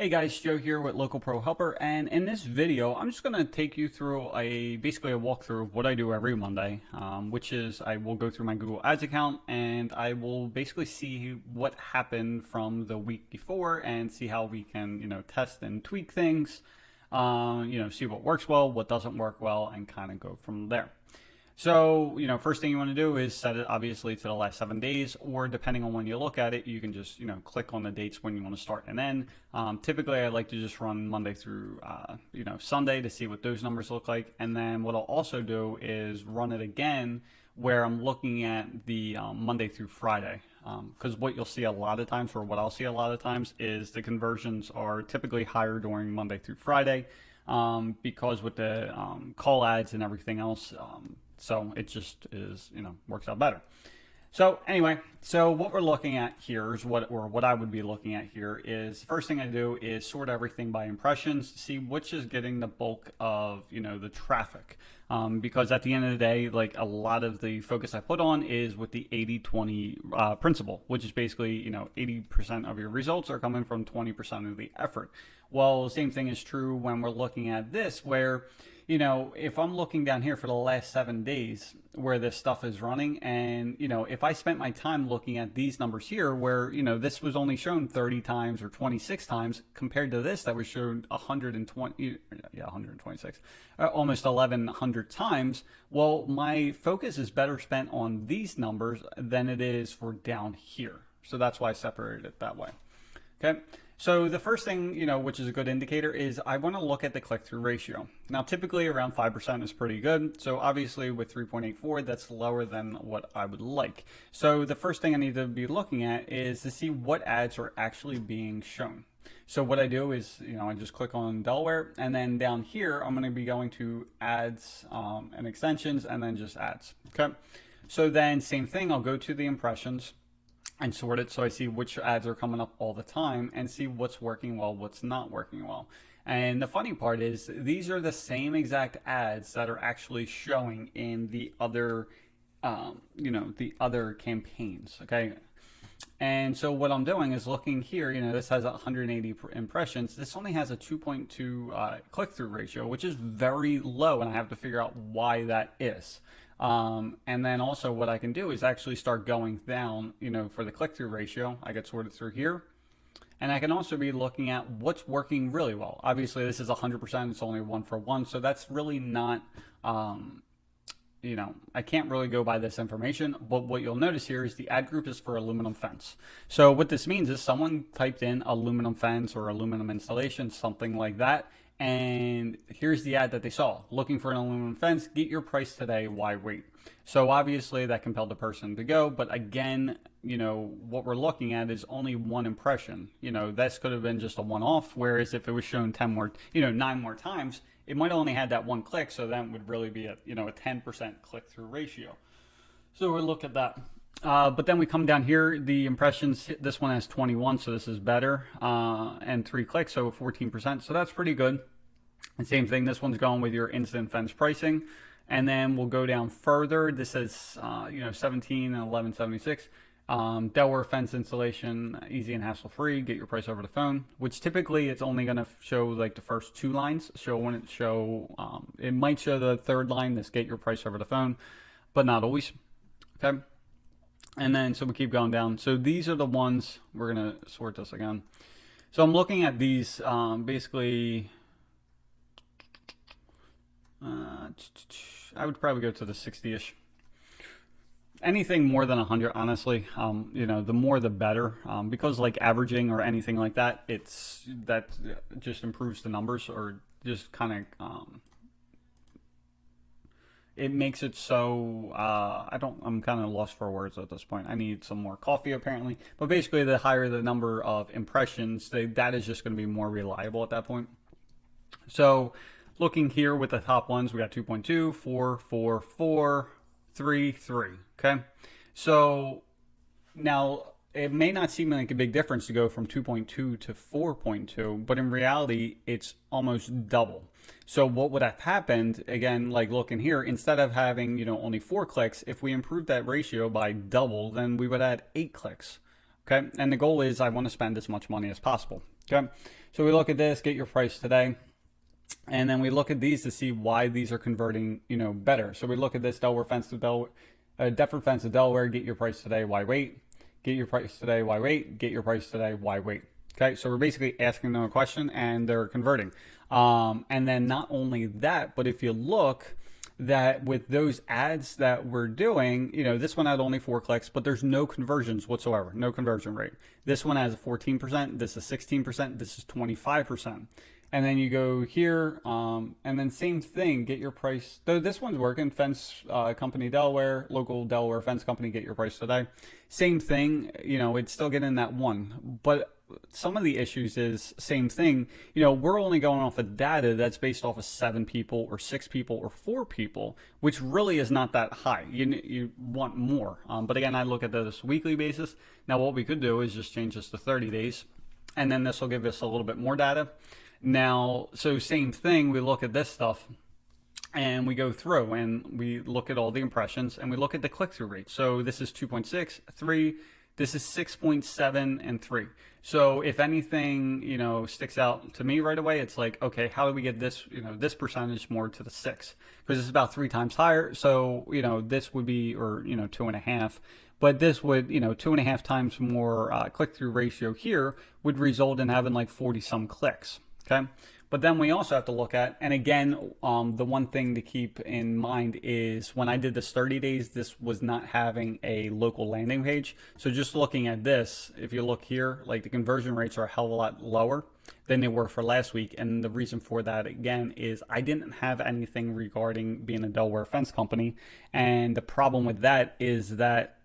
Hey guys, Joe here with Local Pro Helper, and in this video, I'm just going to take you through basically a walkthrough of what I do every Monday, which is I will go through my Google Ads account and I will basically see what happened from the week before and see how we can, test and tweak things, see what works well, what doesn't work well, and kind of go from there. So, first thing you want to do is set it obviously to the last 7 days, or depending on when you look at it, you can just, click on the dates when you want to start and end. Typically, I like to just run Monday through, Sunday to see what those numbers look like. And then what I'll also do is run it again where I'm looking at the Monday through Friday. Because what you'll see a lot of times, or what I'll see a lot of times, is the conversions are typically higher during Monday through Friday because with the call ads and everything else, so it just is, works out better. So anyway, so what we're looking at here is what I would be looking at here is the first thing I do is sort everything by impressions to see which is getting the bulk of, the traffic. Because at the end of the day, like a lot of the focus I put on is with the 80-20 principle, which is basically, 80% of your results are coming from 20% of the effort. Well, the same thing is true when we're looking at this, where if I'm looking down here for the last 7 days where this stuff is running, and, if I spent my time looking at these numbers here where, this was only shown 30 times or 26 times compared to this that was shown 126, almost 1100 times, well, my focus is better spent on these numbers than it is for down here. So that's why I separated it that way. Okay. So the first thing, which is a good indicator, is I want to look at the click-through ratio. Now, typically around 5% is pretty good. So obviously with 3.84, that's lower than what I would like. So the first thing I need to be looking at is to see what ads are actually being shown. So what I do is, I just click on Delaware, and then down here, I'm going to be going to ads and extensions, and then just ads. Okay. So then same thing, I'll go to the impressions and sort it so I see which ads are coming up all the time and see what's working well, what's not working well. And the funny part is these are the same exact ads that are actually showing in the other, the other campaigns. Okay. And so what I'm doing is looking here, this has 180 impressions. This only has a 2.2 click-through ratio, which is very low, and I have to figure out why that is. And then also what I can do is actually start going down, for the click-through ratio. I get sorted through here. And I can also be looking at what's working really well. Obviously, this is 100%. It's only 1 for 1. So that's really not, I can't really go by this information. But what you'll notice here is the ad group is for aluminum fence. So what this means is someone typed in aluminum fence or aluminum installation, something like that. And here's the ad that they saw. Looking for an aluminum fence, get your price today, why wait? So obviously that compelled the person to go. But again, what we're looking at is only one impression. This could have been just a one-off, whereas if it was shown 10 more, 9 more times, it might only had that one click. So that would really be a 10% click-through ratio. So we'll look at that. But then we come down here, the impressions, this one has 21, so this is better, and 3 clicks, so 14%, so that's pretty good. And same thing, this one's going with your instant fence pricing. And then we'll go down further. This says, 17 and 1176. Delaware fence installation, easy and hassle-free, get your price over the phone, which typically it's only going to show like the first 2 lines. So when it might show the 3rd line, this get your price over the phone, but not always. Okay. And then, so we keep going down. So these are the ones, we're going to sort this again. So I'm looking at these, basically, I would probably go to the 60-ish. Anything more than 100, honestly, the more the better, because like averaging or anything like that, that just improves the numbers, or just kind of, it makes it so, I'm kind of lost for words at this point. I need some more coffee apparently, but basically the higher the number of impressions, that is just going to be more reliable at that point. So looking here with the top ones, we got 2.2, 4, 4, 4, 3, 3. Okay. So now it may not seem like a big difference to go from 2.2 to 4.2, but in reality, it's almost double. So what would have happened, again, like looking here, instead of having, only 4 clicks, if we improved that ratio by double, then we would add 8 clicks. Okay. And the goal is I want to spend as much money as possible. Okay. So we look at this, get your price today. And then we look at these to see why these are converting, better. So we look at this Delaware fence to Delaware, Deptford fence to Delaware, get your price today, why wait? Get your price today, why wait? Get your price today, why wait? Okay, so we're basically asking them a question and they're converting. And then not only that, but if you look that with those ads that we're doing, this one had only 4 clicks, but there's no conversions whatsoever, no conversion rate. This one has 14%, this is 16%, this is 25%. And then you go here, and then same thing, get your price. Though this one's working, fence company Delaware, local Delaware fence company, get your price today. Same thing, it's still getting that 1. But some of the issues is same thing. We're only going off of data that's based off of 7 people or 6 people or 4 people, which really is not that high. You want more. But again, I look at this weekly basis. Now what we could do is just change this to 30 days, and then this will give us a little bit more data. Now, so same thing, we look at this stuff and we go through and we look at all the impressions and we look at the click-through rate. So this is 2.6, 3, this is 6.7 and 3. So if anything, sticks out to me right away, it's like, okay, how do we get this, this percentage more to the 6? Because it's about 3 times higher. So, this would be, or, 2.5. But this would, 2.5 times more click-through ratio here would result in having like 40 some clicks. Okay, but then we also have to look at, and again, the one thing to keep in mind is when I did this 30 days, this was not having a local landing page. So just looking at this, if you look here, like the conversion rates are a hell of a lot lower than they were for last week. And the reason for that, again, is I didn't have anything regarding being a Delaware fence company. And the problem with that is that,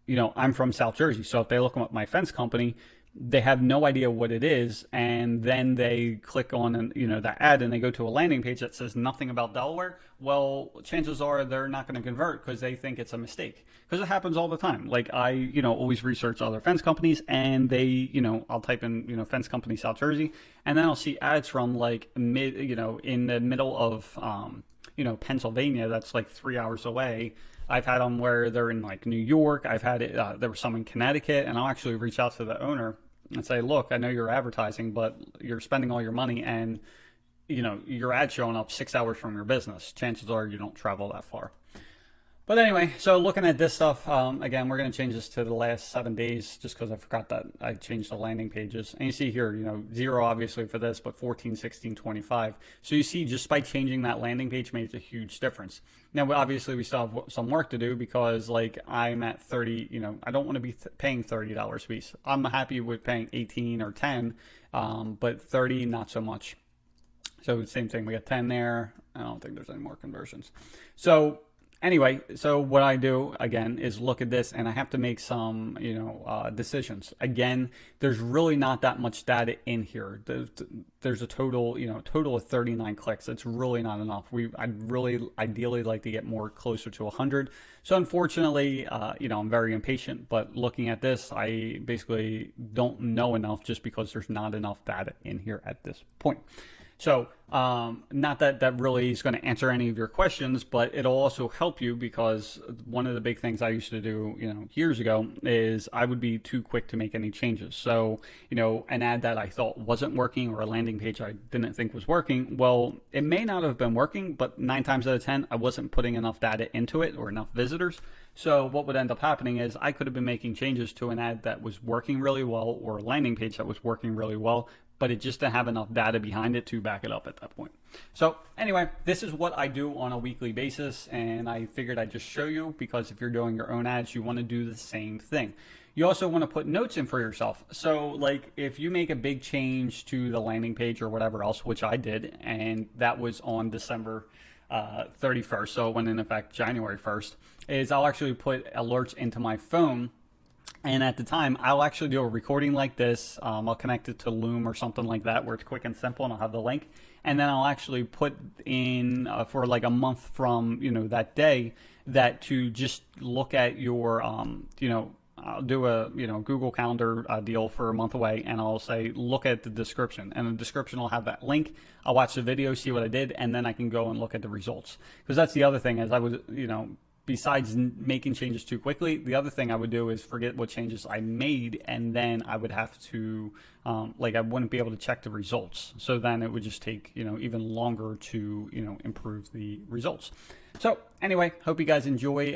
I'm from South Jersey. So if they look up my fence company, they have no idea what it is, and then they click on that ad and they go to a landing page that says nothing about Delaware. Well, chances are they're not going to convert because they think it's a mistake, because it happens all the time. Like I always research other fence companies, and they I'll type in fence company South Jersey, and then I'll see ads from like in the middle of Pennsylvania, that's like 3 hours away. I've had them where they're in like New York. I've had it, there was some in Connecticut, and I'll actually reach out to the owner and say, look, I know you're advertising, but you're spending all your money and, your ad's showing up 6 hours from your business. Chances are you don't travel that far. But anyway, so looking at this stuff, again, we're going to change this to the last 7 days just because I forgot that I changed the landing pages. And you see here, 0 obviously for this, but 14, 16, 25. So you see just by changing that landing page makes a huge difference. Now, obviously, we still have some work to do because like I'm at 30, I don't want to be paying $30 a piece. I'm happy with paying 18 or 10, but 30, not so much. So same thing, we got 10 there. I don't think there's any more conversions. So anyway, so what I do again is look at this, and I have to make some, decisions. Again, there's really not that much data in here. There's a total, total of 39 clicks. It's really not enough. I'd really ideally like to get more closer to 100. So unfortunately, I'm very impatient. But looking at this, I basically don't know enough just because there's not enough data in here at this point. So not that that really is going to answer any of your questions, but it'll also help you, because one of the big things I used to do, years ago, is I would be too quick to make any changes. So, an ad that I thought wasn't working, or a landing page I didn't think was working, well, it may not have been working, but 9 times out of 10, I wasn't putting enough data into it or enough visitors. So what would end up happening is I could have been making changes to an ad that was working really well, or a landing page that was working really well, but it just didn't have enough data behind it to back it up at that point. So anyway, this is what I do on a weekly basis, and I figured I'd just show you, because if you're doing your own ads, you want to do the same thing. You also want to put notes in for yourself. So like if you make a big change to the landing page or whatever else, which I did, and that was on December 31st, so it went in effect January 1st, is I'll actually put alerts into my phone. And at the time, I'll actually do a recording like this. I'll connect it to Loom or something like that, where it's quick and simple, and I'll have the link. And then I'll actually put in for like a month from that day, that to just look at your I'll do a Google Calendar deal for a month away, and I'll say look at the description, and the description will have that link. I'll watch the video, see what I did, and then I can go and look at the results. Because that's the other thing, is I would besides making changes too quickly, the other thing I would do is forget what changes I made, and then I would have to like I wouldn't be able to check the results. So then it would just take, even longer to, improve the results. So anyway, hope you guys enjoy.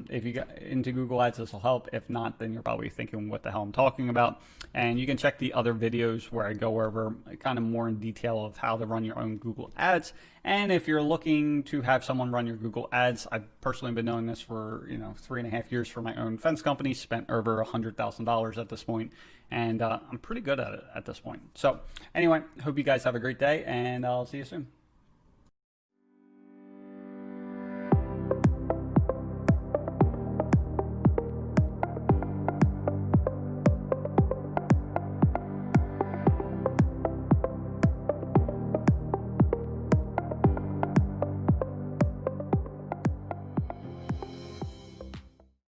If you got into Google Ads, this will help. If not, then you're probably thinking what the hell I'm talking about. And you can check the other videos where I go over kind of more in detail of how to run your own Google Ads. And if you're looking to have someone run your Google Ads, I've personally been doing this for 3.5 years for my own fence company, spent over $100,000 at this point, and I'm pretty good at it at this point. So anyway, hope you guys have a great day, and I'll see you soon.